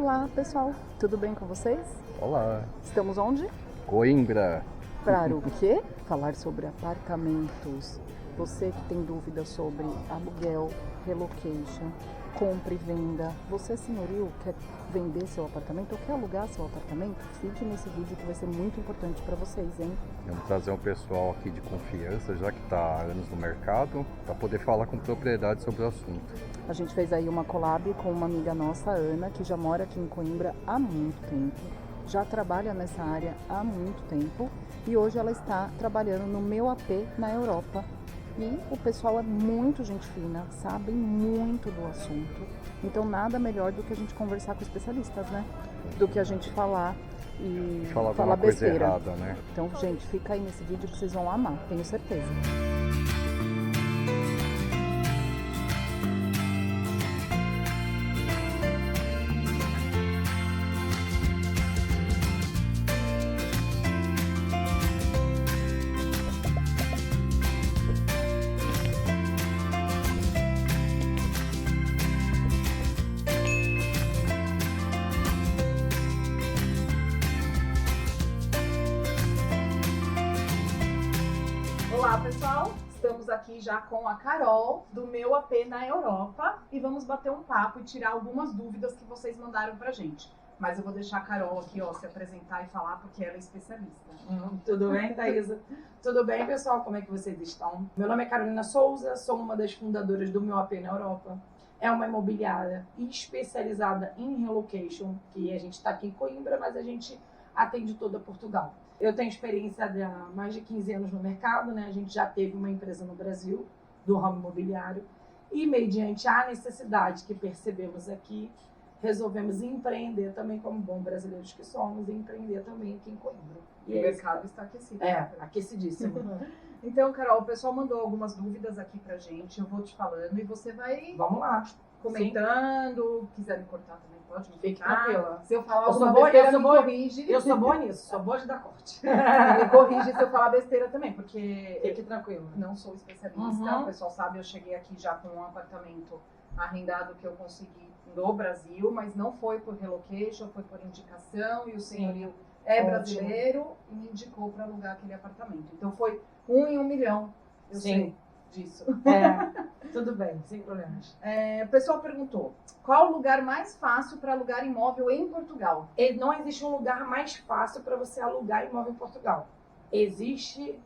Olá, pessoal. Tudo bem com vocês? Olá, Estamos onde? Coimbra. Para o quê? Falar sobre apartamentos. Você que tem dúvidas sobre aluguel, relocation, compra e venda. Você, senhorio, quer vender seu apartamento ou quer alugar seu apartamento? Fique nesse vídeo que vai ser muito importante para vocês, hein? Vamos trazer um pessoal aqui de confiança, já que está há anos no mercado, para poder falar com propriedade sobre o assunto. A gente fez aí uma collab com uma amiga nossa, Ana, que já mora aqui em Coimbra há muito tempo. Já trabalha nessa área há muito tempo e hoje ela está trabalhando no Meu AP na Europa. E o pessoal é muito gente fina, sabem muito do assunto. Então nada melhor do que a gente conversar com especialistas, né? Do que a gente falar e Falar falar alguma coisa besteira. errada, né? Então, gente, fica aí nesse vídeo que vocês vão amar, tenho certeza. Olá, pessoal! Estamos aqui já com a Carol, do Meu AP na Europa, e vamos bater um papo e tirar algumas dúvidas que vocês mandaram pra gente. Mas eu vou deixar a Carol aqui, ó, se apresentar e falar, porque ela é especialista. Tudo bem, Thaisa? Tudo bem, pessoal? Como é que vocês estão? Meu nome é Carolina Souza, sou uma das fundadoras do Meu AP na Europa. É uma imobiliária especializada em relocation, que a gente está aqui em Coimbra, mas a gente atende toda Portugal. Eu tenho experiência há mais de 15 anos no mercado, né? A gente já teve uma empresa no Brasil, do ramo imobiliário, e mediante a necessidade que percebemos aqui, resolvemos empreender também, como bons brasileiros que somos, e empreender também aqui em Coimbra. E o mercado está aquecido. É, aquecidíssimo. Então, Carol, o pessoal mandou algumas dúvidas aqui pra gente, eu vou te falando e você vai Vamos lá. comentando. Quiser me cortar também, pode me Fique cortar. tranquila. Se eu falar Eu sou alguma boa- besteira, eu sou me boa- corrige. Eu sou boa nisso, sou boa de dar corte. Me corrige se eu falar besteira também, porque Fique tranquila. não sou especialista. Uhum. O pessoal sabe, eu cheguei aqui já com um apartamento arrendado que eu consegui no Brasil, mas não foi por relocation, foi por indicação, e o senhorio é Ótimo. brasileiro e me indicou para alugar aquele apartamento. Então foi 1 em 1 milhão, eu Sim. sei disso. Tudo bem, sem problemas. O pessoal perguntou, qual o lugar mais fácil para alugar imóvel em Portugal? Não existe um lugar mais fácil para você alugar imóvel em Portugal. Existe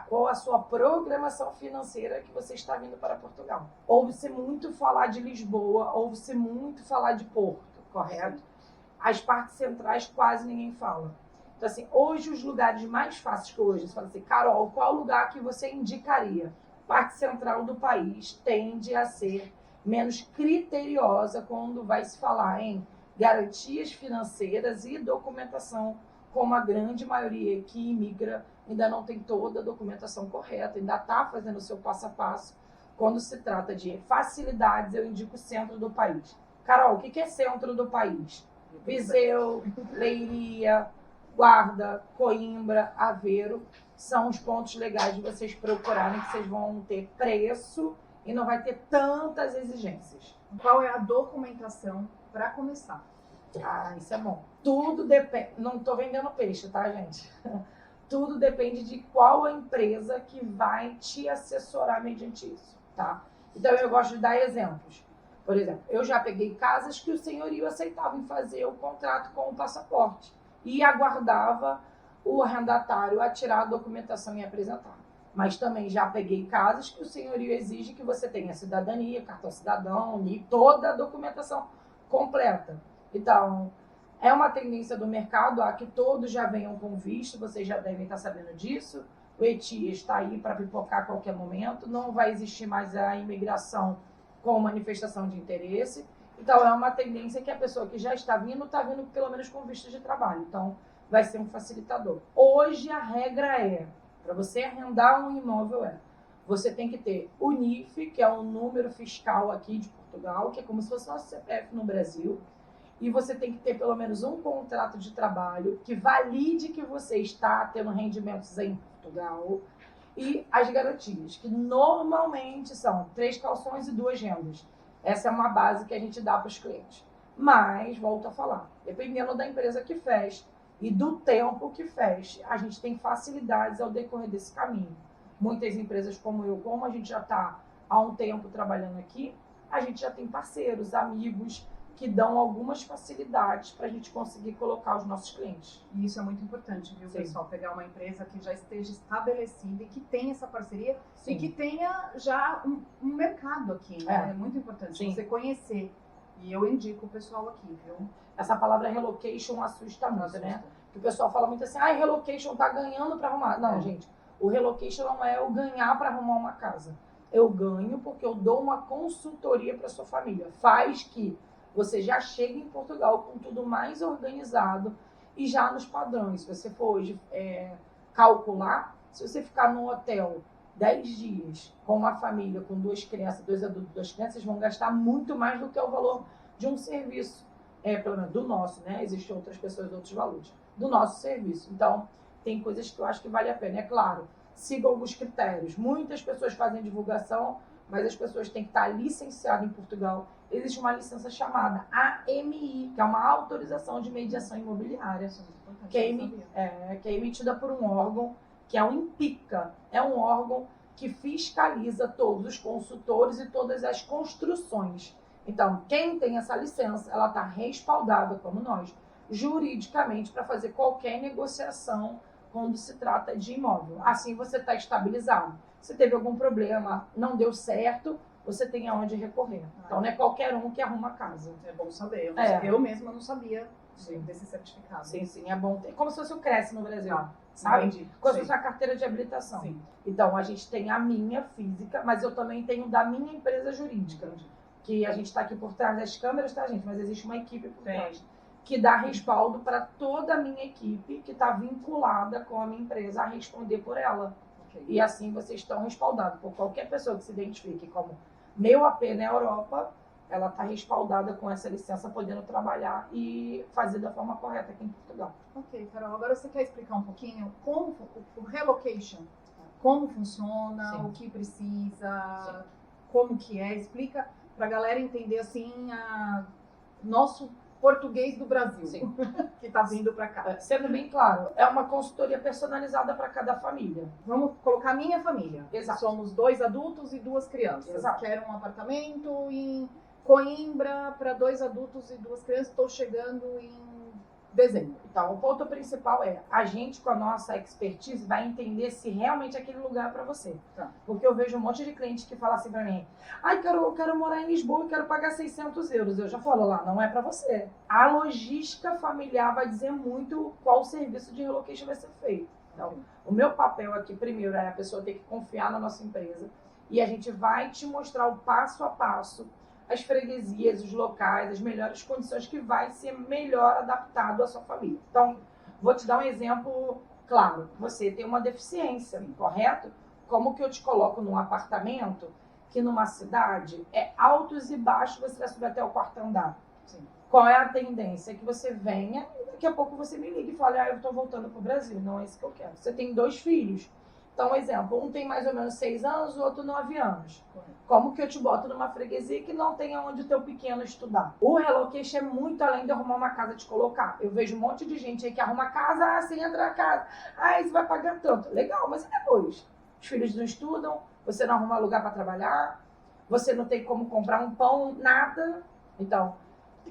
qual a sua programação financeira que você está vindo para Portugal. Ouve-se muito falar de Lisboa, ouve-se muito falar de Porto, correto? As partes centrais quase ninguém fala. Então, assim, hoje os lugares mais fáceis que hoje, você fala assim, Carol, qual lugar que você indicaria? Parte central do país tende a ser menos criteriosa quando vai se falar em garantias financeiras e documentação, como a grande maioria que imigra ainda não tem toda a documentação correta, ainda está fazendo o seu passo a passo. Quando se trata de facilidades, eu indico o centro do país. Carol, o que é centro do país? Viseu, Leiria, Guarda, Coimbra, Aveiro, são os pontos legais de vocês procurarem, que vocês vão ter preço e não vai ter tantas exigências. Qual é a documentação para começar? Ah, isso é bom. Tudo depende. Não estou vendendo peixe, tá, gente? Tudo depende de qual a empresa que vai te assessorar mediante isso, tá? Então, eu gosto de dar exemplos. Por exemplo, eu já peguei casas que o senhorio aceitava em fazer o contrato com o passaporte e aguardava o arrendatário a tirar a documentação e apresentar. Mas também já peguei casas que o senhorio exige que você tenha cidadania, cartão cidadão, NIP, toda a documentação completa. Então, é uma tendência do mercado a que todos já venham com visto, vocês já devem estar sabendo disso. O ETIAS está aí para pipocar a qualquer momento, não vai existir mais a imigração com manifestação de interesse. Então, é uma tendência que a pessoa que já está vindo pelo menos com visto de trabalho. Então, vai ser um facilitador. Hoje, a regra para você arrendar um imóvel você tem que ter o NIF, que é o número fiscal aqui de Portugal, que é como se fosse nosso CPF no Brasil. E você tem que ter pelo menos um contrato de trabalho que valide que você está tendo rendimentos em Portugal. E as garantias, que normalmente são 3 calções e 2 rendas. Essa é uma base que a gente dá para os clientes. Mas, volto a falar, dependendo da empresa que feche e do tempo que feche, a gente tem facilidades ao decorrer desse caminho. Muitas empresas como eu, como a gente já está há um tempo trabalhando aqui, a gente já tem parceiros, amigos que dão algumas facilidades para a gente conseguir colocar os nossos clientes. E isso é muito importante, viu, Sim. pessoal? Pegar uma empresa que já esteja estabelecida e que tenha essa parceria Sim. e que tenha já um mercado aqui, né? É. É muito importante Sim. você conhecer. E eu indico o pessoal aqui, viu? Essa palavra relocation assusta muito, né? Que o pessoal fala muito assim, relocation tá ganhando para arrumar. Não, gente, o relocation não é eu ganhar para arrumar uma casa. Eu ganho porque eu dou uma consultoria para sua família. Faz que você já chegue em Portugal com tudo mais organizado e já nos padrões. Se você for hoje calcular, se você ficar no hotel 10 dias com uma família, com 2 crianças, 2 adultos, 2 crianças, vocês vão gastar muito mais do que o valor de um serviço. Pelo menos do nosso, né? Existem outras pessoas de outros valores. Do nosso serviço. Então, tem coisas que eu acho que vale a pena. É claro, sigam alguns critérios. Muitas pessoas fazem divulgação, mas as pessoas têm que estar licenciadas em Portugal. Existe uma licença chamada AMI, que é uma autorização de mediação imobiliária, que é emitida por um órgão, que é o INPICA. É um órgão que fiscaliza todos os consultores e todas as construções. Então, quem tem essa licença, ela está respaldada, como nós, juridicamente, para fazer qualquer negociação quando se trata de imóvel. Assim você está estabilizado. Se teve algum problema, não deu certo, você tem aonde recorrer. Então não é qualquer um que arruma casa. É bom saber. É. Eu mesma não sabia desse certificado. Sim, é bom ter. Como se fosse o Cresce no Brasil, Tá. sabe? Entendi. Como se Sim. fosse a carteira de habilitação. Sim. Então a gente tem a minha física, mas eu também tenho da minha empresa jurídica. Entendi. Que a gente está aqui por trás das câmeras, tá, gente? Mas existe uma equipe por Tem. trás. Que dá respaldo para toda a minha equipe que está vinculada com a minha empresa a responder por ela. Ok. E assim vocês estão respaldados por qualquer pessoa que se identifique como meu AP na Europa, ela está respaldada com essa licença, podendo trabalhar e fazer da forma correta aqui em Portugal. Ok, Carol, agora você quer explicar um pouquinho como o relocation, como funciona, Sim. o que precisa, Sim. como que é, explica pra galera entender assim nosso português do Brasil, Sim. que tá vindo pra cá. Sendo bem claro, é uma consultoria personalizada para cada família. Vamos colocar minha família. Exato. Somos 2 adultos e 2 crianças. Exato. Quero um apartamento em Coimbra para 2 adultos e 2 crianças. Estou chegando em dezembro. Então, o ponto principal é, a gente com a nossa expertise vai entender se realmente aquele lugar é para você. Tá. Porque eu vejo um monte de cliente que fala assim para mim, eu quero morar em Lisboa e quero pagar 600 euros. Eu já falo lá, não é para você. A logística familiar vai dizer muito qual serviço de relocation vai ser feito. Então, o meu papel aqui, primeiro, é a pessoa ter que confiar na nossa empresa e a gente vai te mostrar o passo a passo, as freguesias, os locais, as melhores condições que vai ser melhor adaptado à sua família. Então, vou te dar um exemplo claro. Você tem uma deficiência, correto? Como que eu te coloco num apartamento que numa cidade é altos e baixos, você vai subir até o 4º andar? Sim. Qual é a tendência? É que você venha e daqui a pouco você me liga e fala, eu estou voltando para o Brasil. Não é isso que eu quero. Você tem 2 filhos. Então, um exemplo, um tem mais ou menos 6 anos, o outro 9 anos. Como que eu te boto numa freguesia que não tenha onde o teu pequeno estudar? O relocation é muito além de arrumar uma casa te colocar. Eu vejo um monte de gente aí que arruma casa, você entra na casa, você vai pagar tanto. Legal, mas e depois? Os filhos não estudam, você não arruma lugar para trabalhar, você não tem como comprar um pão, nada. Então,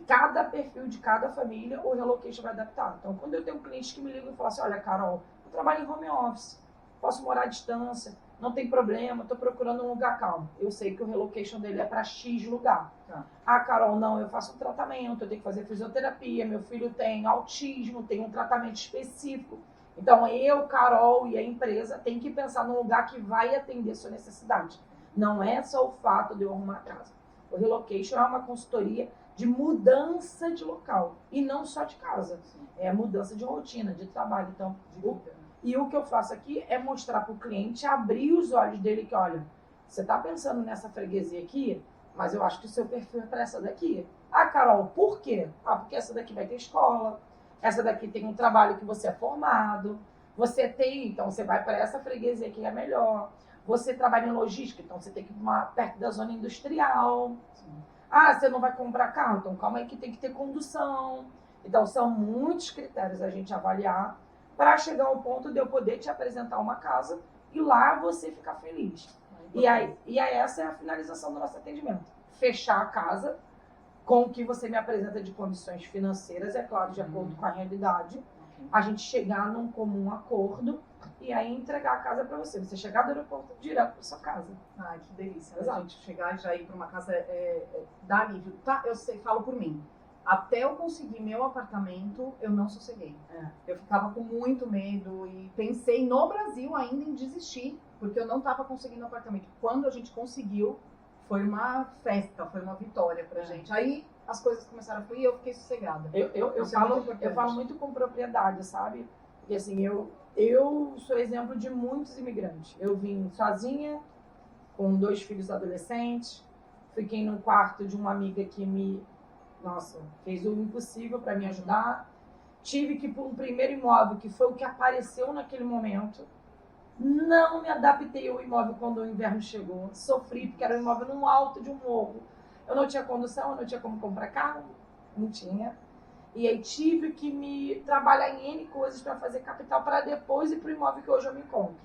cada perfil de cada família, o relocation vai adaptar. Então, quando eu tenho clientes que me ligam e falam assim, olha, Carol, eu trabalho em home office, posso morar à distância, não tem problema, estou procurando um lugar calmo. Eu sei que o relocation dele é para X lugar. Tá. Carol, não, eu faço um tratamento, eu tenho que fazer fisioterapia, meu filho tem autismo, tem um tratamento específico. Então, eu, Carol e a empresa tem que pensar num lugar que vai atender a sua necessidade. Não é só o fato de eu arrumar a casa. O relocation é uma consultoria de mudança de local e não só de casa. É mudança de rotina, de trabalho. Então, e o que eu faço aqui é mostrar para o cliente, abrir os olhos dele que, olha, você está pensando nessa freguesia aqui, mas eu acho que o seu perfil é para essa daqui. Carol, por quê? Porque essa daqui vai ter escola, essa daqui tem um trabalho que você é formado, você tem, então você vai para essa freguesia que é melhor. Você trabalha em logística, então você tem que ir perto da zona industrial. Ah, você não vai comprar carro? Então calma aí que tem que ter condução. Então são muitos critérios a gente avaliar para chegar ao ponto de eu poder te apresentar uma casa e lá você ficar feliz. E aí essa é a finalização do nosso atendimento. Fechar a casa com o que você me apresenta de condições financeiras, é claro, de acordo com a realidade. A gente chegar num comum acordo e aí entregar a casa para você. Você chegar do aeroporto direto para sua casa. Ai, que delícia. Exato. A gente chegar e já ir para uma casa dá alívio. Tá, eu sei, falo por mim. Até eu conseguir meu apartamento, eu não sosseguei. Eu ficava com muito medo e pensei no Brasil ainda em desistir, porque eu não estava conseguindo apartamento. Quando a gente conseguiu, foi uma festa, foi uma vitória pra gente. Aí as coisas começaram a fluir e eu fiquei sossegada. Eu falo muito com propriedade, sabe? Porque assim, eu sou exemplo de muitos imigrantes. Eu vim sozinha, com 2 filhos adolescentes, fiquei no quarto de uma amiga que fez o impossível para me ajudar. Tive que ir para um primeiro imóvel, que foi o que apareceu naquele momento. Não me adaptei ao imóvel quando o inverno chegou. Sofri, porque era um imóvel no alto de um morro. Eu não tinha condução, eu não tinha como comprar carro. Não tinha. E aí tive que me trabalhar em N coisas para fazer capital para depois ir para o imóvel que hoje eu me encontro.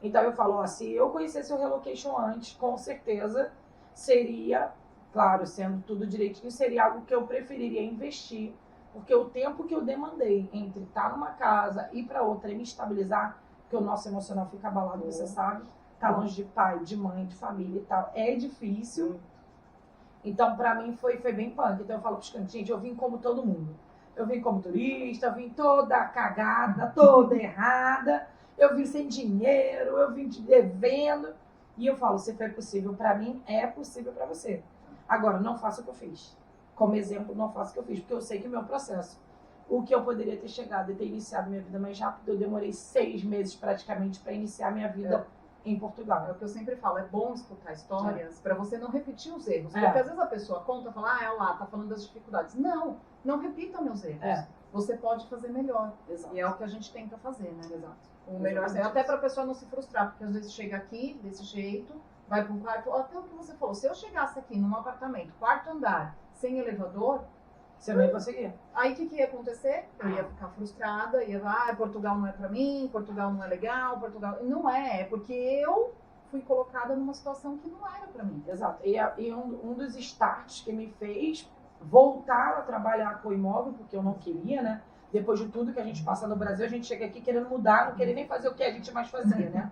Então eu falo, se eu conhecesse o relocation antes, com certeza seria, claro, sendo tudo direitinho, seria algo que eu preferiria investir. Porque o tempo que eu demandei entre estar numa casa, ir para outra e me estabilizar, porque o nosso emocional fica abalado, você sabe, tá longe de pai, de mãe, de família e tal, é difícil. Então, pra mim, foi bem punk. Então, eu falo pros clientes, gente, eu vim como todo mundo. Eu vim como turista, eu vim toda cagada, toda errada, eu vim sem dinheiro, eu vim te devendo. E eu falo, se foi possível pra mim, é possível pra você. Agora, não faça o que eu fiz. Como exemplo, não faça o que eu fiz, porque eu sei que o meu processo, o que eu poderia ter chegado e ter iniciado minha vida mais rápido, eu demorei 6 meses praticamente para iniciar minha vida em Portugal. É o que eu sempre falo, é bom escutar histórias para você não repetir os erros. Porque às vezes a pessoa conta e fala, tá falando das dificuldades. Não repita meus erros. Você pode fazer melhor. Exato. E é o que a gente tenta fazer, né? Exato. O melhor, até para a pessoa não se frustrar, porque às vezes chega aqui desse jeito, vai para um quarto, até o que você falou, se eu chegasse aqui num apartamento, 4º andar, sem elevador, você não ia conseguir. Aí o que ia acontecer? Eu ia ficar frustrada, Portugal não é pra mim, Portugal não é legal, Portugal... Não é porque eu fui colocada numa situação que não era pra mim. Exato. E um dos starts que me fez voltar a trabalhar com o imóvel, porque eu não queria, né? Depois de tudo que a gente passa no Brasil, a gente chega aqui querendo mudar, não querer nem fazer o que a gente mais fazia, né?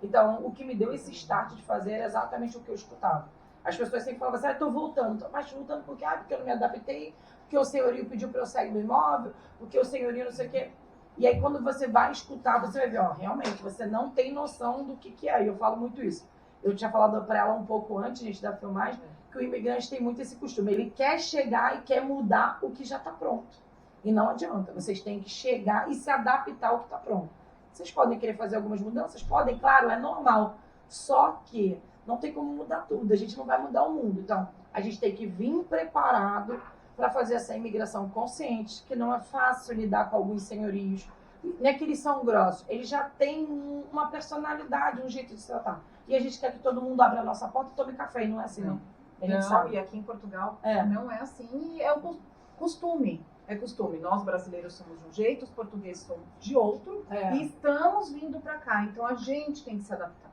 Então, o que me deu esse start de fazer era exatamente o que eu escutava. As pessoas sempre falavam assim, tô voltando. Mas voltando por quê? Porque eu não me adaptei, porque o senhorio pediu para eu sair do imóvel, porque o senhorio não sei o quê. E aí, quando você vai escutar, você vai ver, realmente, você não tem noção do que é. E eu falo muito isso. Eu tinha falado para ela um pouco antes, gente, da filmagem, que o imigrante tem muito esse costume. Ele quer chegar e quer mudar o que já está pronto. E não adianta. Vocês têm que chegar e se adaptar ao que está pronto. Vocês podem querer fazer algumas mudanças? Podem, claro, é normal. Só que não tem como mudar tudo. A gente não vai mudar o mundo. Então, a gente tem que vir preparado para fazer essa imigração consciente, que não é fácil lidar com alguns senhorios. Não é que eles são grossos, eles já têm uma personalidade, um jeito de se tratar. E a gente quer que todo mundo abra a nossa porta e tome café, e não é assim, não. A gente sabe. E aqui em Portugal não é assim, e é o costume. É costume. Nós brasileiros somos de um jeito, os portugueses são de outro, e estamos vindo para cá. Então a gente tem que se adaptar.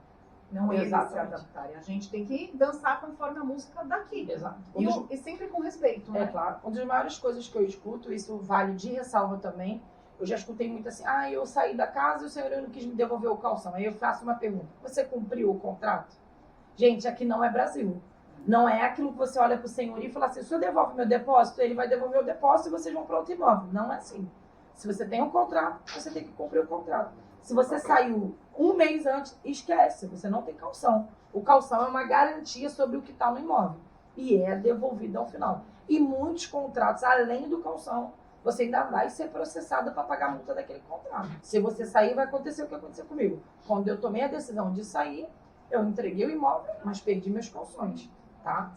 Não eles se adaptarem. A gente tem que dançar conforme a música daqui. Exato. E sempre com respeito, né? É claro. Uma das maiores coisas que eu escuto, isso vale de ressalva também, eu já escutei muito assim, eu saí da casa e o senhor não quis me devolver o calção. Aí eu faço uma pergunta, você cumpriu o contrato? Gente, aqui não é Brasil. Não é aquilo que você olha pro senhor e fala assim, o senhor devolve meu depósito? Ele vai devolver o depósito e vocês vão para outro imóvel. Não é assim. Se você tem um contrato, você tem que cumprir o contrato. Se você saiu um mês antes, esquece, você não tem calção. O calção é uma garantia sobre o que está no imóvel. E é devolvido ao final. E muitos contratos, além do calção, você ainda vai ser processado para pagar a multa daquele contrato. Se você sair, vai acontecer o que aconteceu comigo. Quando eu tomei a decisão de sair, eu entreguei o imóvel, mas perdi meus calções. Tá?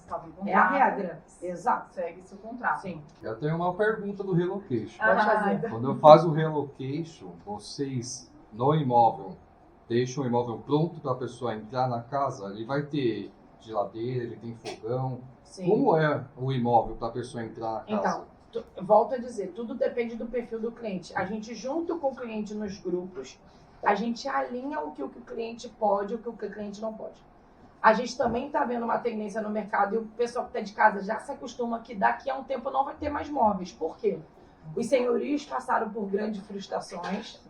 É a regra. Exato. Segue-se o contrato. Sim. Eu tenho uma pergunta do relocation. Pode fazer. Quando eu faço o relocation, vocês no imóvel deixam o imóvel pronto para a pessoa entrar na casa? Ele vai ter geladeira, ele tem fogão. Sim. Como é o imóvel para a pessoa entrar na casa? Então, volto a dizer, tudo depende do perfil do cliente. A gente, junto com o cliente nos grupos, a gente alinha o que o cliente pode e o que o cliente não pode. A gente também está vendo uma tendência no mercado e o pessoal que está de casa já se acostuma que daqui a um tempo não vai ter mais móveis. Por quê? Os senhorios passaram por grandes frustrações,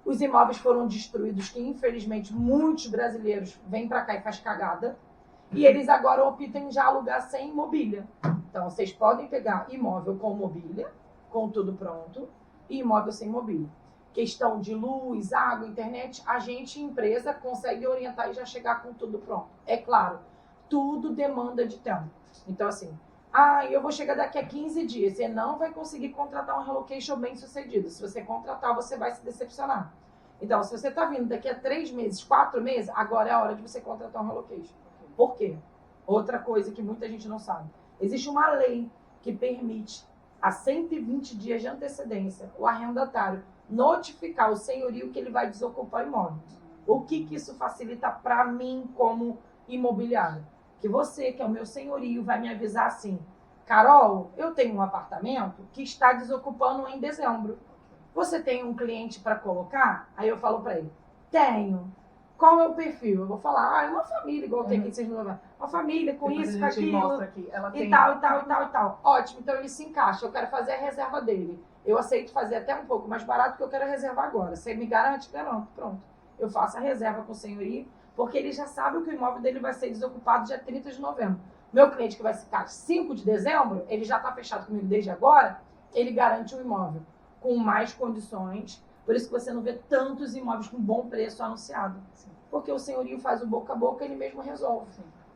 os imóveis foram destruídos, que infelizmente muitos brasileiros vêm para cá e faz cagada, e eles agora optam em já alugar sem mobília. Então, vocês podem pegar imóvel com mobília, com tudo pronto, e imóvel sem mobília. Questão de luz, água, internet, a gente, empresa, consegue orientar e já chegar com tudo pronto. É claro, tudo demanda de tempo. Então, assim, eu vou chegar daqui a 15 dias. Você não vai conseguir contratar um relocation bem sucedido. Se você contratar, você vai se decepcionar. Então, se você está vindo daqui a 3 meses, 4 meses, agora é a hora de você contratar um relocation. Por quê? Outra coisa que muita gente não sabe. Existe uma lei que permite, a 120 dias de antecedência, o arrendatário notificar o senhorio que ele vai desocupar o imóvel. O que isso facilita para mim como imobiliário? Que você, que é o meu senhorio, vai me avisar assim: Carol, eu tenho um apartamento que está desocupando em dezembro. Você tem um cliente para colocar? Aí eu falo para ele: tenho. Qual é o perfil? Eu vou falar, é uma família, igual tem aqui em São João. Uma família com Depois isso, a com gente aquilo, mostra aqui. Ela e tem... tal. Ótimo, então ele se encaixa. Eu quero fazer a reserva dele. Eu aceito fazer até um pouco mais barato, porque eu quero reservar agora. Você me garante? Garanto. Pronto. Eu faço a reserva com o senhorio, porque ele já sabe que o imóvel dele vai ser desocupado dia 30 de novembro. Meu cliente que vai ficar 5 de dezembro, ele já está fechado comigo desde agora, ele garante o imóvel com mais condições. Por isso que você não vê tantos imóveis com bom preço anunciado. Porque o senhorio faz o boca a boca, ele mesmo resolve.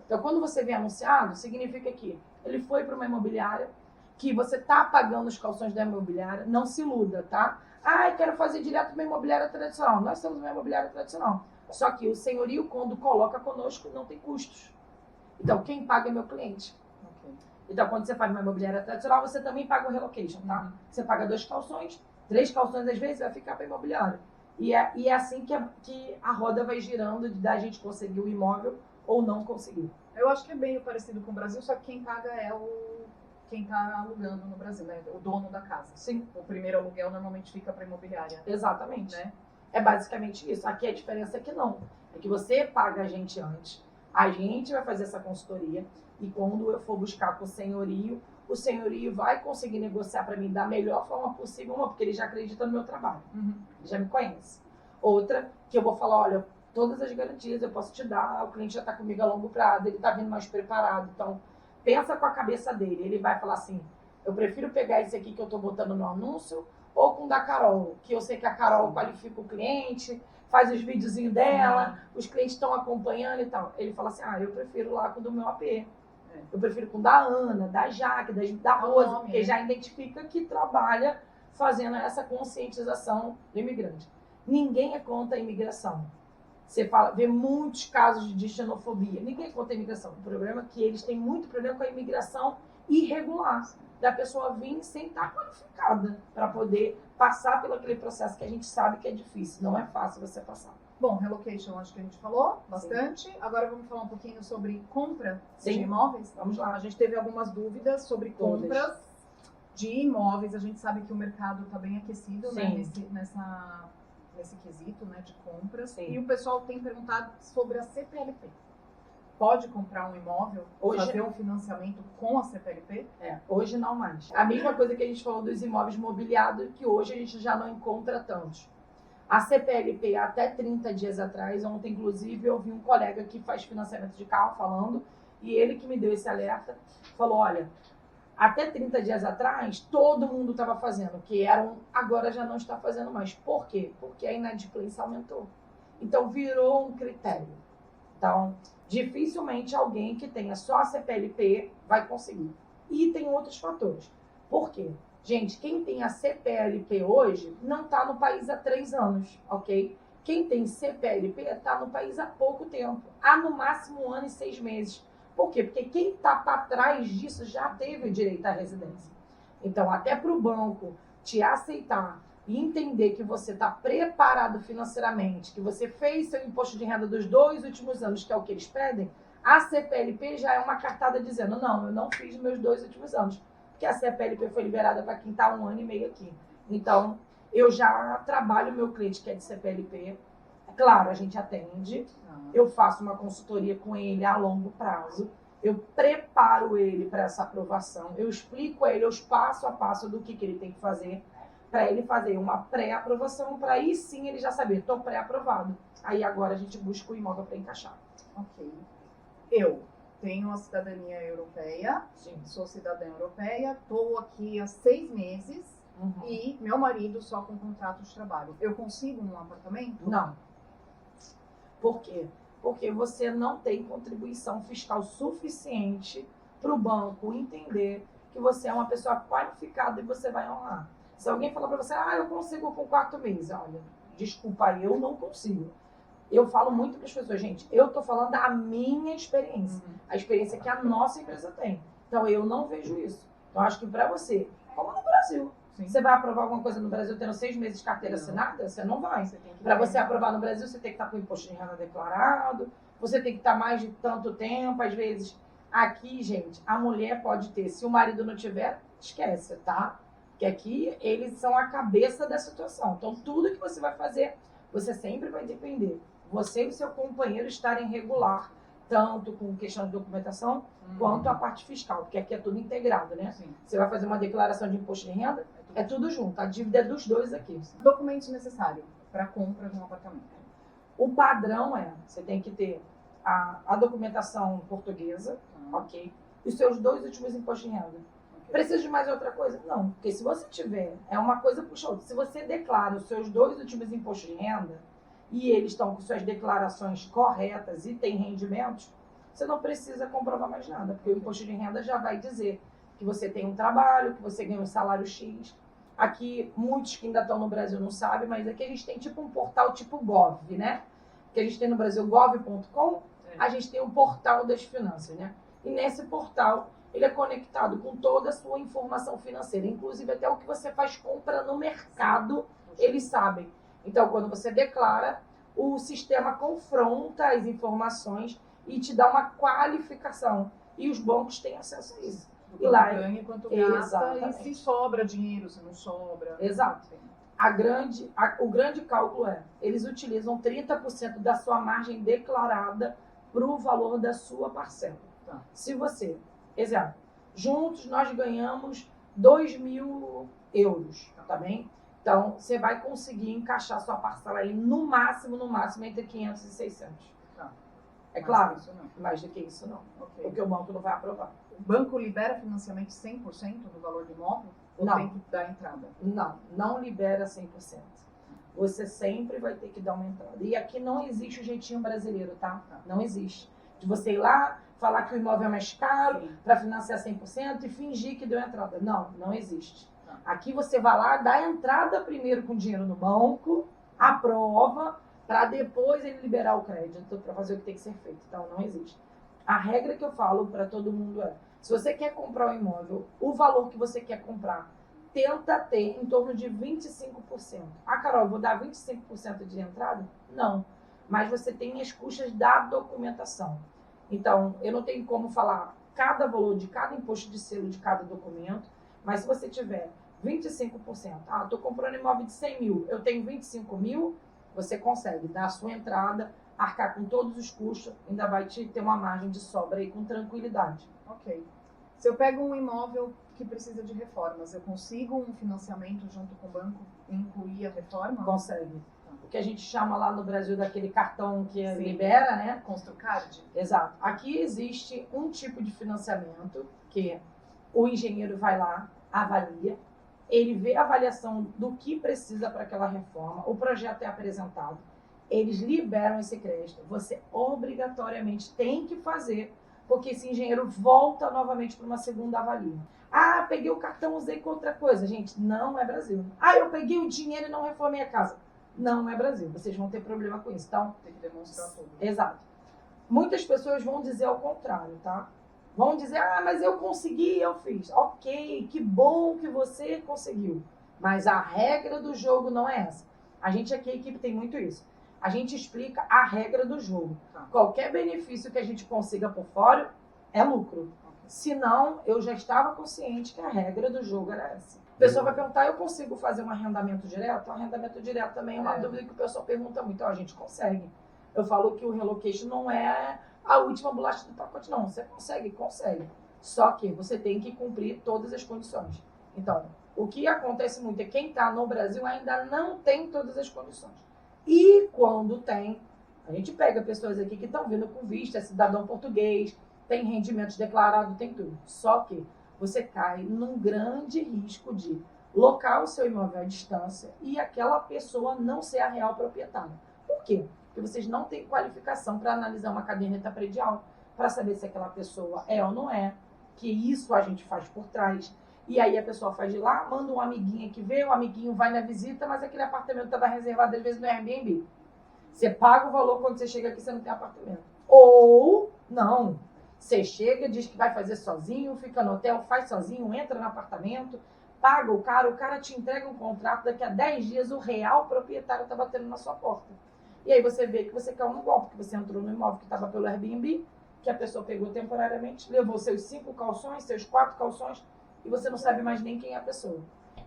Então, quando você vê anunciado, significa que ele foi para uma imobiliária, que você está pagando os calções da imobiliária, não se iluda, tá? Eu quero fazer direto para uma imobiliária tradicional. Nós temos uma imobiliária tradicional. Só que o senhorio, quando coloca conosco, não tem custos. Então, quem paga é meu cliente. Então, quando você faz uma imobiliária tradicional, você também paga o relocation, tá? Você paga 2 calções, 3 calções às vezes, vai ficar para a imobiliária. E é assim que a roda vai girando da gente conseguir o imóvel ou não conseguir. Eu acho que é bem parecido com o Brasil, só que quem paga é quem está alugando no Brasil, né? O dono da casa. Sim. O primeiro aluguel normalmente fica para a imobiliária. Exatamente. Né? É basicamente isso. Aqui a diferença é que não. É que você paga a gente antes. A gente vai fazer essa consultoria e quando eu for buscar com o senhorio vai conseguir negociar para mim da melhor forma possível, porque ele já acredita no meu trabalho. Ele já me conhece. Outra, que eu vou falar, olha, todas as garantias eu posso te dar, o cliente já está comigo a longo prazo, ele está vindo mais preparado. Então, pensa com a cabeça dele. Ele vai falar assim: eu prefiro pegar esse aqui que eu estou botando no anúncio ou com o da Carol, que eu sei que a Carol qualifica o cliente, faz os videozinhos dela, os clientes estão acompanhando e tal. Ele fala assim: eu prefiro lá com o do meu AP. Eu prefiro com o da Ana, da Jaque, da Rose, porque já identifica que trabalha fazendo essa conscientização do imigrante. Ninguém é contra a imigração. Você vê muitos casos de xenofobia. Ninguém é contra a imigração. O problema é que eles têm muito problema com a imigração irregular. Da pessoa vir sem estar qualificada para poder passar pelo aquele processo que a gente sabe que é difícil. Não é fácil você passar. Bom, relocation acho que a gente falou bastante. Sim. Agora vamos falar um pouquinho sobre compra de imóveis. Vamos lá. A gente teve algumas dúvidas sobre compras de imóveis. A gente sabe que o mercado está bem aquecido, né, nesse quesito, né, de compras. Sim. E o pessoal tem perguntado sobre a CPLP. Pode comprar um imóvel, fazer um financiamento com a CPLP? Hoje não mais. A mesma coisa que a gente falou dos imóveis mobiliados, que hoje a gente já não encontra tantos. A CPLP, até 30 dias atrás, ontem inclusive eu vi um colega que faz financiamento de carro falando, e ele que me deu esse alerta, falou: olha, até 30 dias atrás todo mundo estava fazendo, agora já não está fazendo mais. Por quê? Porque a inadimplência aumentou. Então virou um critério. Então, dificilmente alguém que tenha só a CPLP vai conseguir. E tem outros fatores. Por quê? Gente, quem tem a CPLP hoje não está no país há 3 anos, ok? Quem tem CPLP está no país há pouco tempo. Há no máximo 1 ano e 6 meses. Por quê? Porque quem está para trás disso já teve o direito à residência. Então, até para o banco te aceitar e entender que você está preparado financeiramente, que você fez seu imposto de renda dos 2 últimos anos, que é o que eles pedem, A CPLP já é uma cartada dizendo, não, eu não fiz meus 2 últimos anos, porque a CPLP foi liberada para quem está há 1 ano e meio aqui. Então, eu já trabalho o meu cliente que é de CPLP. É claro, a gente atende, eu faço uma consultoria com ele a longo prazo, eu preparo ele para essa aprovação, eu explico a ele os passo a passo do que ele tem que fazer, para ele fazer uma pré-aprovação, para aí sim ele já saber, estou pré-aprovado. Aí agora a gente busca o imóvel para encaixar. Ok. Eu tenho a cidadania europeia, Sim. sou cidadã europeia, estou aqui há 6 meses e meu marido só com contrato de trabalho. Eu consigo um apartamento? Não. Por quê? Porque você não tem contribuição fiscal suficiente para o banco entender que você é uma pessoa qualificada e você vai honrar. Se alguém falar para você, eu consigo com 4 meses, olha, desculpa, eu não consigo. Eu falo muito para as pessoas, gente, eu estou falando da minha experiência, a experiência que a nossa empresa tem. Então, eu não vejo isso. Então, acho que para você, como no Brasil, você vai aprovar alguma coisa no Brasil tendo 6 meses de carteira assinada? Você não vai. Para você aprovar no Brasil, você tem que estar com o imposto de renda declarado, você tem que estar mais de tanto tempo, às vezes. Aqui, gente, a mulher pode ter, se o marido não tiver, esquece, tá? Porque aqui eles são a cabeça da situação. Então, tudo que você vai fazer, você sempre vai depender. Você e o seu companheiro estarem regular, tanto com questão de documentação, quanto a parte fiscal, porque aqui é tudo integrado, né? Sim. Você vai fazer uma declaração de imposto de renda, é tudo junto. A dívida é dos dois aqui. Documentos necessários para compra de um apartamento. O padrão você tem que ter a documentação portuguesa, ok? E os seus 2 últimos impostos de renda. Precisa de mais outra coisa? Não, porque se você tiver, é uma coisa puxa outra. Se você declara os seus 2 últimos impostos de renda e eles estão com suas declarações corretas e tem rendimentos, você não precisa comprovar mais nada, porque o imposto de renda já vai dizer que você tem um trabalho, que você ganha um salário X. Aqui, muitos que ainda estão no Brasil não sabem, mas aqui a gente tem tipo um portal tipo Gov, né? Que a gente tem no Brasil, gov.com, a gente tem um portal das finanças, né? E nesse portal, ele é conectado com toda a sua informação financeira, inclusive até o que você faz compra no mercado, eles sabem. Então, quando você declara, o sistema confronta as informações e te dá uma qualificação. E os bancos têm acesso a isso. E lá ganha quanto gasta e se sobra dinheiro, se não sobra. Exato. O grande cálculo eles utilizam 30% da sua margem declarada para o valor da sua parcela. Tá. Se você, exemplo, juntos nós ganhamos 2.000 euros, tá bem? Então, você vai conseguir encaixar sua parcela aí no máximo, entre 500 e 600. Tá. É claro, mais do que isso não. Okay. Porque o banco não vai aprovar. O banco libera financiamento 100% do valor do imóvel? Ou Não. tem que dar entrada? Não libera 100%. Você sempre vai ter que dar uma entrada. E aqui não existe o jeitinho brasileiro, tá? Não existe. De você ir lá, falar que o imóvel é mais caro para financiar 100% e fingir que deu entrada. Não existe. Aqui você vai lá, dá entrada primeiro com dinheiro no banco, aprova, para depois ele liberar o crédito para fazer o que tem que ser feito. Então, não existe. A regra que eu falo para todo mundo se você quer comprar um imóvel, o valor que você quer comprar, tenta ter em torno de 25%. Carol, eu vou dar 25% de entrada? Não. Mas você tem as custas da documentação. Então, eu não tenho como falar cada valor de cada imposto de selo de cada documento, mas se você tiver 25%, estou comprando imóvel de 100 mil, eu tenho 25 mil, você consegue dar a sua entrada, arcar com todos os custos, ainda vai te ter uma margem de sobra aí com tranquilidade. Ok. Se eu pego um imóvel que precisa de reformas, eu consigo um financiamento junto com o banco e incluir a reforma? Consegue. O que a gente chama lá no Brasil daquele cartão que libera, né? Construcard? Exato. Aqui existe um tipo de financiamento que o engenheiro vai lá, avalia, ele vê a avaliação do que precisa para aquela reforma, o projeto é apresentado, eles liberam esse crédito. Você obrigatoriamente tem que fazer, porque esse engenheiro volta novamente para uma segunda avalia. Peguei o cartão, usei com outra coisa. Gente, não é Brasil. Eu peguei o dinheiro e não reformei a casa. Não é Brasil. Vocês vão ter problema com isso. Então, tem que demonstrar tudo. Exato. Muitas pessoas vão dizer ao contrário, tá? Vão dizer, mas eu consegui, eu fiz. Ok, que bom que você conseguiu. Mas a regra do jogo não é essa. A gente aqui, a equipe tem muito isso. A gente explica a regra do jogo. Tá. Qualquer benefício que a gente consiga por fora é lucro. Se não, eu já estava consciente que a regra do jogo era essa. A pessoa vai perguntar, eu consigo fazer um arrendamento direto? O arrendamento direto também é uma dúvida que o pessoal pergunta muito. A gente consegue. Eu falo que o relocation não é a última bolacha do pacote, não. Você consegue, consegue. Só que você tem que cumprir todas as condições. Então, o que acontece muito é que quem está no Brasil ainda não tem todas as condições. E quando tem, a gente pega pessoas aqui que estão vindo com visto, é cidadão português, tem rendimentos declarados, tem tudo. Só que você cai num grande risco de locar o seu imóvel à distância e aquela pessoa não ser a real proprietária. Por quê? Porque vocês não têm qualificação para analisar uma caderneta predial, para saber se aquela pessoa é ou não é, que isso a gente faz por trás. E aí a pessoa faz de lá, manda um amiguinho que vê, o amiguinho vai na visita, mas aquele apartamento estava reservado às vezes no Airbnb. Você paga o valor quando você chega aqui, você não tem apartamento. Ou, não. Você chega, diz que vai fazer sozinho, fica no hotel, faz sozinho, entra no apartamento, paga o cara te entrega um contrato, daqui a 10 dias o real proprietário está batendo na sua porta. E aí você vê que você caiu no golpe, que você entrou no imóvel que estava pelo Airbnb, que a pessoa pegou temporariamente, levou seus 5 calções, seus 4 calções, e você não sabe mais nem quem é a pessoa.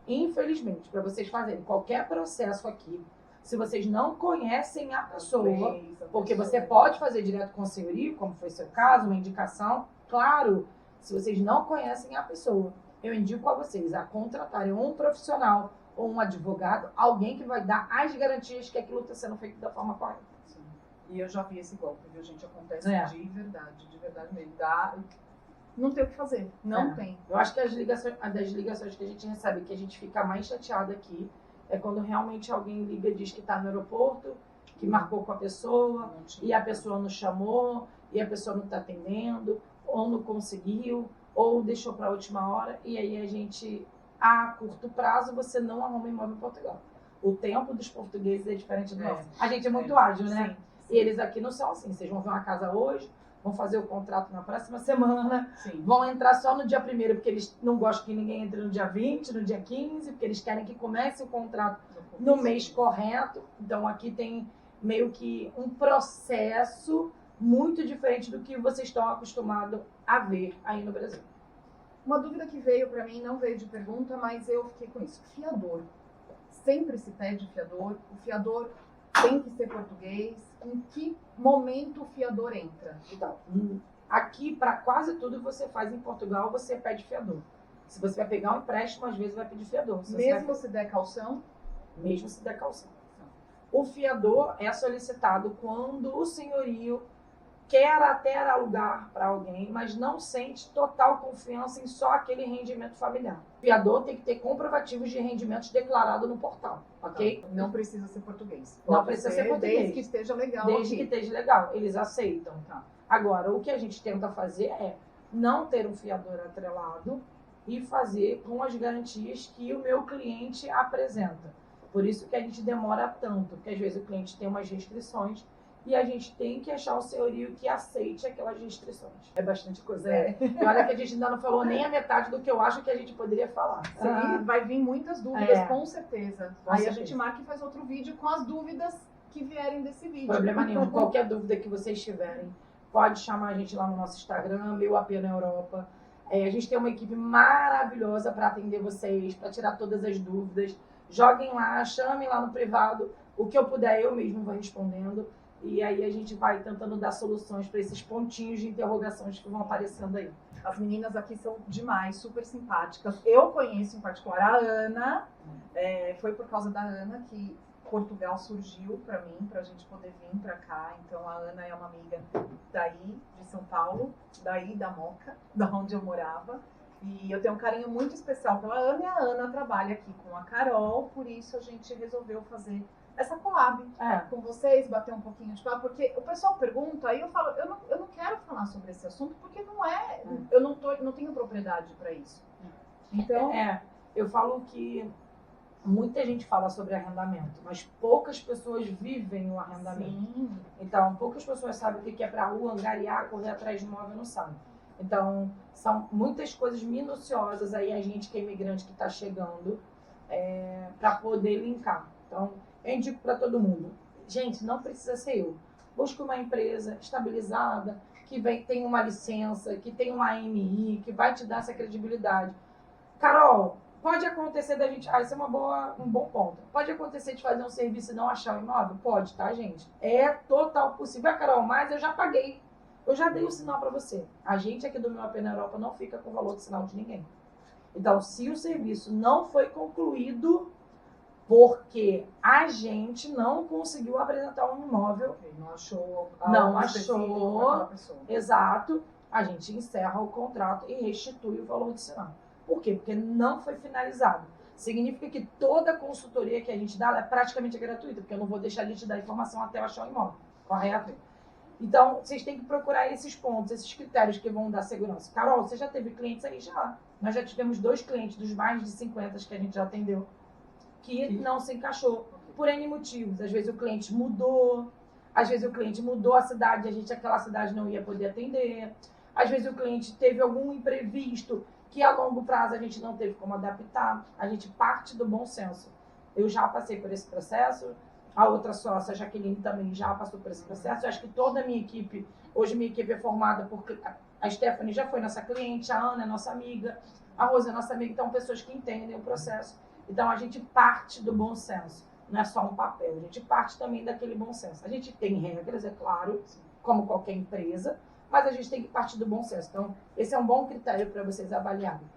Infelizmente, para vocês fazerem qualquer processo aqui, se vocês não conhecem a pessoa, porque você pode fazer direto com o senhorio, como foi seu caso, uma indicação, claro, se vocês não conhecem a pessoa, eu indico a vocês a contratarem um profissional ou um advogado, alguém que vai dar as garantias que aquilo está sendo feito da forma correta. Sim. E eu já vi esse golpe, viu, gente? Acontece de verdade mesmo. Não tem o que fazer, não tem. Eu acho que das ligações que a gente recebe, que a gente fica mais chateado aqui, é quando realmente alguém liga e diz que está no aeroporto, que marcou com a pessoa, e a pessoa não chamou, e a pessoa não está atendendo, ou não conseguiu, ou deixou para a última hora, e aí a gente, a curto prazo, você não arruma imóvel em Portugal. O tempo dos portugueses é diferente do nosso. A gente é muito ágil, né? Sim. E eles aqui não são assim. Vocês vão ver uma casa hoje, vão fazer o contrato na próxima semana, Sim. vão entrar só no dia 1º, porque eles não gostam que ninguém entre no dia 20, no dia 15, porque eles querem que comece o contrato no mês correto. Então aqui tem meio que um processo muito diferente do que vocês estão acostumados a ver aí no Brasil. Uma dúvida que veio para mim, não veio de pergunta, mas eu fiquei com isso. Fiador. Sempre se pede fiador. O fiador tem que ser português. Em que momento o fiador entra? Então, aqui, para quase tudo que você faz em Portugal, você pede fiador. Se você vai pegar um empréstimo, às vezes vai pedir fiador. Mesmo se der calção? Mesmo se der calção. O fiador é solicitado quando o senhorio quer até alugar para alguém, mas não sente total confiança em só aquele rendimento familiar. O fiador tem que ter comprovativos de rendimentos declarados no portal, ok? Não precisa ser português. Não precisa ser português. Desde que esteja legal. Desde aqui. que esteja legal, eles aceitam. Tá. Agora, o que a gente tenta fazer é não ter um fiador atrelado e fazer com as garantias que o meu cliente apresenta. Por isso que a gente demora tanto, porque às vezes o cliente tem umas restrições e a gente tem que achar o senhorio que aceite aquelas restrições. É bastante coisa. E olha que a gente ainda não falou nem a metade do que eu acho que a gente poderia falar. Sim, vai vir muitas dúvidas, com certeza. Com Aí certeza. a gente marca e faz outro vídeo com as dúvidas que vierem desse vídeo. Problema nenhum. Qualquer dúvida que vocês tiverem, pode chamar a gente lá no nosso Instagram, Meu AP na Europa. A gente tem uma equipe maravilhosa para atender vocês, para tirar todas as dúvidas. Joguem lá, chamem lá no privado. O que eu puder, eu mesmo vou respondendo. E aí a gente vai tentando dar soluções para esses pontinhos de interrogações que vão aparecendo aí. As meninas aqui são demais, super simpáticas. Eu conheço em particular a Ana. Foi por causa da Ana que Portugal surgiu para mim, para a gente poder vir para cá. Então a Ana é uma amiga daí, de São Paulo, daí da Moca, da onde eu morava. E eu tenho um carinho muito especial pela Ana e a Ana trabalha aqui com a Carol, por isso a gente resolveu fazer essa collab com vocês, bater um pouquinho de papo, porque o pessoal pergunta, aí eu falo, eu não quero falar sobre esse assunto, porque não é, eu não tenho propriedade para isso. Então, eu falo que muita gente fala sobre arrendamento, mas poucas pessoas vivem o arrendamento. Sim. Então, poucas pessoas sabem o que é para a rua, angariar, correr atrás de imóvel, não sabe. Então, são muitas coisas minuciosas aí, a gente que é imigrante que está chegando, para poder linkar. Então, eu indico para todo mundo, Gente, não precisa ser eu. Busque uma empresa estabilizada, que tem uma licença, que tem uma AMI, que vai te dar essa credibilidade. Carol, pode acontecer da gente... isso é um bom ponto. Pode acontecer de fazer um serviço e não achar o imóvel? Pode, tá, gente? É total possível. Carol, mas eu já paguei. Eu já dei o sinal para você. A gente aqui do Meu AP na Europa não fica com o valor de sinal de ninguém. Então, se o serviço não foi concluído porque a gente não conseguiu apresentar um imóvel, Não achou. não algo específico pra aquela pessoa. exato, a gente encerra o contrato e restitui o valor de sinal. Por quê? Porque não foi finalizado. Significa que toda consultoria que a gente dá ela é praticamente gratuita, porque eu não vou deixar de te dar informação até eu achar o imóvel, correto? Então, vocês têm que procurar esses pontos, esses critérios que vão dar segurança. Carol, você já teve clientes aí? Já. Nós já tivemos 2 clientes dos mais de 50 que a gente já atendeu, que não se encaixou por N motivos. Às vezes o cliente mudou, às vezes o cliente mudou a cidade, aquela cidade não ia poder atender. Às vezes o cliente teve algum imprevisto que a longo prazo a gente não teve como adaptar. A gente parte do bom senso. Eu já passei por esse processo, a outra sócia, a Jaqueline, também já passou por esse processo. Eu acho que toda a minha equipe, hoje minha equipe é formada por... A Stephanie já foi nossa cliente, a Ana é nossa amiga, a Rosa é nossa amiga, então pessoas que entendem o processo. Então a gente parte do bom senso, não é só um papel, a gente parte também daquele bom senso. A gente tem regras, é claro, como qualquer empresa, mas a gente tem que partir do bom senso. Então esse é um bom critério para vocês avaliarem.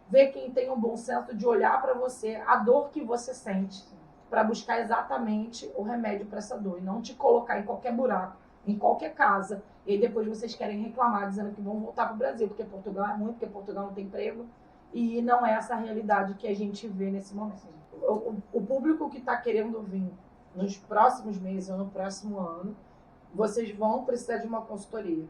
Ver quem tem um bom senso de olhar para você, a dor que você sente, para buscar exatamente o remédio para essa dor e não te colocar em qualquer buraco, em qualquer casa, e aí depois vocês querem reclamar dizendo que vão voltar para o Brasil, porque Portugal é ruim, porque Portugal não tem emprego, e não é essa a realidade que a gente vê nesse momento. O público que está querendo vir nos próximos meses ou no próximo ano, vocês vão precisar de uma consultoria,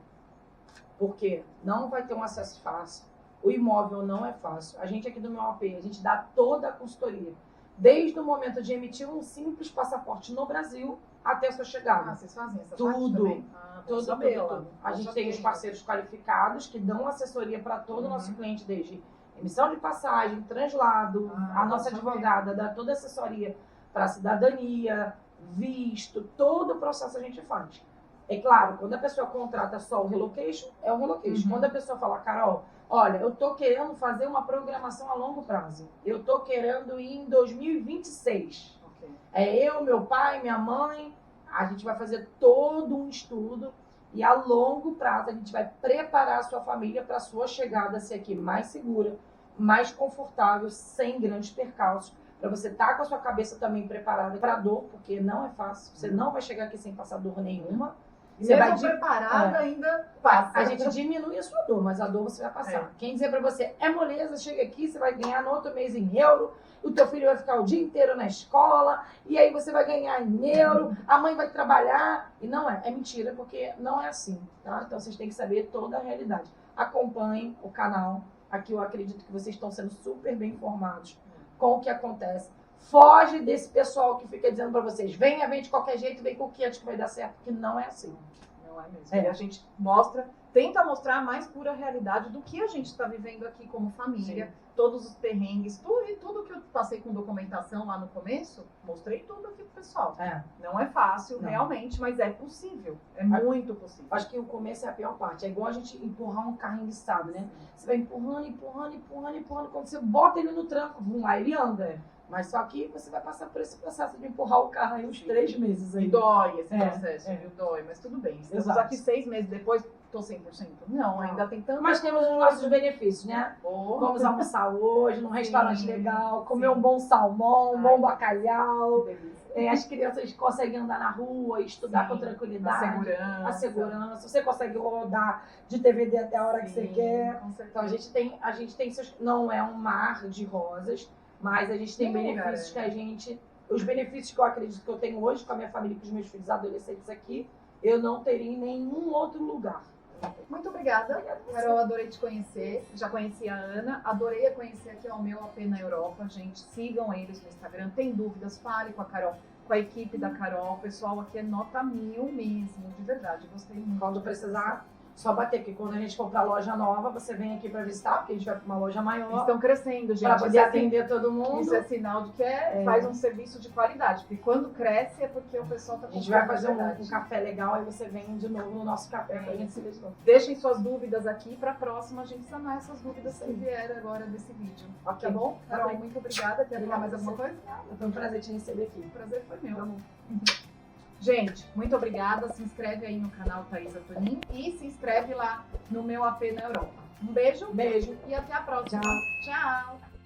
porque não vai ter um acesso fácil, o imóvel não é fácil. A gente aqui do Meu AP, a gente dá toda a consultoria, desde o momento de emitir um simples passaporte no Brasil até a sua chegada. Vocês fazem essa Tudo. parte também? Tudo. A gente tem os parceiros qualificados que dão assessoria para todo o nosso cliente, desde emissão de passagem, translado, a nossa advogada dá toda a assessoria para cidadania, visto, todo o processo a gente faz. É claro, quando a pessoa contrata só o relocation, é o relocation. Quando a pessoa fala, Carol, olha, eu tô querendo fazer uma programação a longo prazo. Eu tô querendo ir em 2026. É eu, meu pai, minha mãe. A gente vai fazer todo um estudo e a longo prazo a gente vai preparar a sua família para a sua chegada ser aqui mais segura, mais confortável, sem grandes percalços. Para você estar com a sua cabeça também preparada para a dor, porque não é fácil. Você não vai chegar aqui sem passar dor nenhuma. Você vai preparada ainda passa. A gente diminui a sua dor, mas a dor você vai passar. Quem dizer pra você, é moleza, chega aqui, você vai ganhar no outro mês em euro, o teu filho vai ficar o dia inteiro na escola, e aí você vai ganhar em euro, a mãe vai trabalhar, e não é mentira, porque não é assim, tá? Então vocês têm que saber toda a realidade. Acompanhem o canal, aqui eu acredito que vocês estão sendo super bem informados com o que acontece. Foge desse pessoal que fica dizendo pra vocês, vem de qualquer jeito, vem com o que antes que vai dar certo, porque não é assim. Não é mesmo. E a gente tenta mostrar a mais pura realidade do que a gente está vivendo aqui como família, todos os perrengues, tudo que eu passei com documentação lá no começo, mostrei tudo aqui pro pessoal. Não é fácil, realmente, mas é possível. É muito possível. Acho que o começo é a pior parte. É igual a gente empurrar um carro enguiçado, né? Você vai empurrando. Quando você bota ele no tranco, lá ele anda. Mas só que você vai passar por esse processo de empurrar o carro aí uns 3 meses. Aí. E dói esse processo, viu? Dói, mas tudo bem. Estamos aqui 6 meses depois, tô 100%. Não, ainda tem tanto. Mas temos os nossos benefícios, né? Vamos almoçar hoje num restaurante legal, comer um bom salmão, um bom bacalhau. As crianças conseguem andar na rua, estudar com tranquilidade. A segurança. Você consegue rodar de DVD até a hora que você quer. Então a gente tem seus... Não é um mar de rosas, mas a gente tem benefícios que a gente... Os benefícios que eu acredito que eu tenho hoje com a minha família e com os meus filhos adolescentes aqui, eu não teria em nenhum outro lugar. Muito obrigada, Carol, adorei te conhecer. Já conheci a Ana, adorei conhecer aqui ao Meu AP na Europa. Gente, sigam eles no Instagram. Tem dúvidas, fale com a Carol, com a equipe da Carol. O pessoal aqui é nota 1000 mesmo, de verdade. Gostei muito. Quando precisar, Só bater, porque quando a gente for pra loja nova, você vem aqui pra visitar, porque a gente vai pra uma loja maior. Estão crescendo, gente. Pra poder atender todo mundo. Isso é sinal de que faz um serviço de qualidade. Porque quando cresce é porque o pessoal tá A gente vai fazer um café legal, aí você vem de novo no nosso café pra gente se ver de novo. Deixem suas dúvidas aqui pra próxima a gente sanar essas dúvidas que vieram agora desse vídeo. Ok. Tá bom? Tá Carol, bem. muito obrigada. Quer falar mais Obrigada alguma a coisa? Foi um prazer te receber aqui. O prazer foi meu, amor. Gente, muito obrigada. Se inscreve aí no canal Thaisa Tonin e se inscreve lá no meu AP na Europa. Um beijo. Beijo. E até a próxima. Tchau. Tchau.